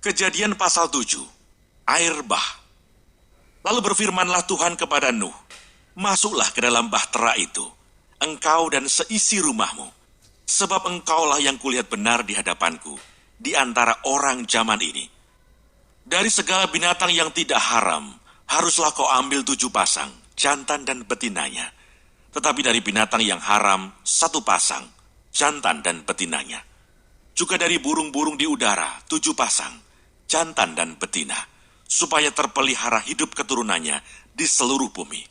Kejadian pasal 7, air bah. Lalu berfirmanlah Tuhan kepada Nuh, masuklah ke dalam bahtera itu, engkau dan seisi rumahmu, sebab engkaulah yang kulihat benar di hadapanku, di antara orang zaman ini. Dari segala binatang yang tidak haram, haruslah kau ambil 7 pasang, jantan dan betinanya. Tetapi dari binatang yang haram, 1 pasang, jantan dan betinanya. Juga dari burung-burung di udara, 7 pasang, jantan dan betina, supaya terpelihara hidup keturunannya di seluruh bumi.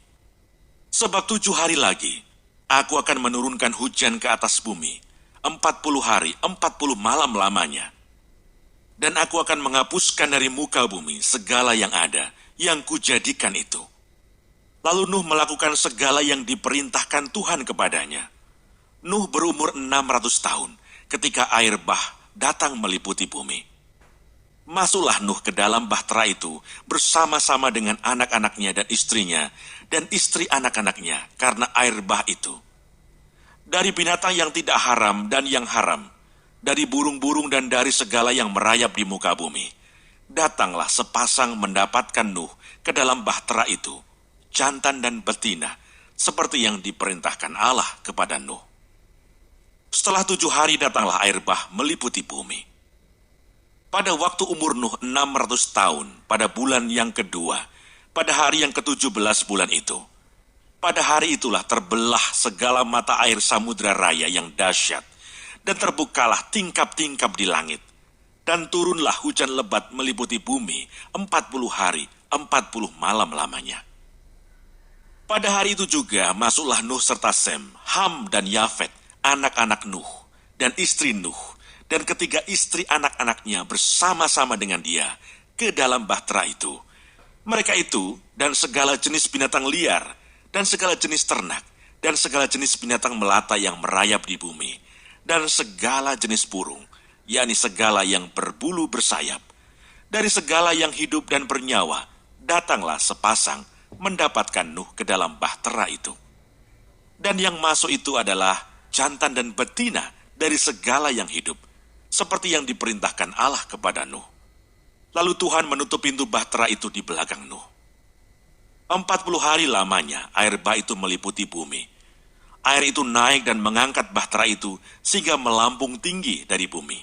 Sebab 7 hari lagi, aku akan menurunkan hujan ke atas bumi, 40 hari, 40 malam lamanya. Dan aku akan menghapuskan dari muka bumi segala yang ada, yang kujadikan itu. Lalu Nuh melakukan segala yang diperintahkan Tuhan kepadanya. Nuh berumur 600 tahun ketika air bah datang meliputi bumi. Masuklah Nuh ke dalam bahtera itu bersama-sama dengan anak-anaknya dan istrinya, dan istri anak-anaknya karena air bah itu. Dari binatang yang tidak haram dan yang haram, dari burung-burung dan dari segala yang merayap di muka bumi, datanglah sepasang mendapatkan Nuh ke dalam bahtera itu, jantan dan betina, seperti yang diperintahkan Allah kepada Nuh. Setelah 7 hari datanglah air bah meliputi bumi. Pada waktu umur Nuh 600 tahun, pada bulan yang kedua, pada hari yang ke-17 bulan itu, pada hari itulah terbelah segala mata air samudra raya yang dahsyat, dan terbukalah tingkap-tingkap di langit, dan turunlah hujan lebat meliputi bumi 40 hari, 40 malam lamanya. Pada hari itu juga masuklah Nuh serta Sem, Ham dan Yafet, anak-anak Nuh, dan istri Nuh, dan ketiga istri anak-anaknya bersama-sama dengan dia ke dalam bahtera itu. Mereka itu dan segala jenis binatang liar, dan segala jenis ternak, dan segala jenis binatang melata yang merayap di bumi, dan segala jenis burung, yakni segala yang berbulu bersayap. Dari segala yang hidup dan bernyawa, datanglah sepasang mendapatkan Nuh ke dalam bahtera itu. Dan yang masuk itu adalah jantan dan betina dari segala yang hidup, seperti yang diperintahkan Allah kepada Nuh. Lalu Tuhan menutup pintu bahtera itu di belakang Nuh. 40 hari lamanya air bah itu meliputi bumi. Air itu naik dan mengangkat bahtera itu sehingga melampung tinggi dari bumi.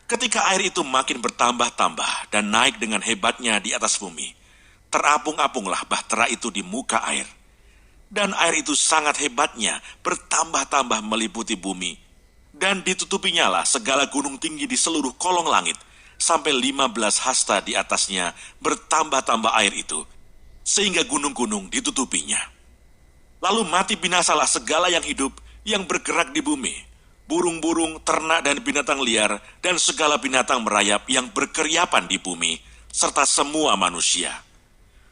Ketika air itu makin bertambah-tambah dan naik dengan hebatnya di atas bumi, terapung-apunglah bahtera itu di muka air. Dan air itu sangat hebatnya bertambah-tambah meliputi bumi, dan ditutupinya lah segala gunung tinggi di seluruh kolong langit, sampai 15 hasta di atasnya bertambah-tambah air itu, sehingga gunung-gunung ditutupinya. Lalu mati binasalah segala yang hidup yang bergerak di bumi, burung-burung, ternak dan binatang liar, dan segala binatang merayap yang berkeriapan di bumi, serta semua manusia.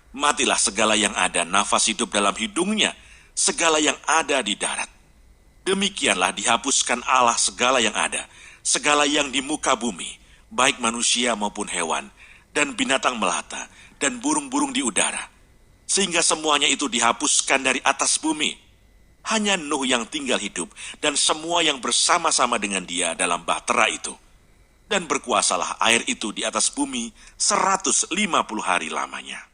Matilah segala yang ada nafas hidup dalam hidungnya, segala yang ada di darat. Demikianlah dihapuskan Allah segala yang ada, segala yang di muka bumi, baik manusia maupun hewan, dan binatang melata, dan burung-burung di udara. Sehingga semuanya itu dihapuskan dari atas bumi. Hanya Nuh yang tinggal hidup, dan semua yang bersama-sama dengan dia dalam bahtera itu. Dan berkuasalah air itu di atas bumi 150 hari lamanya.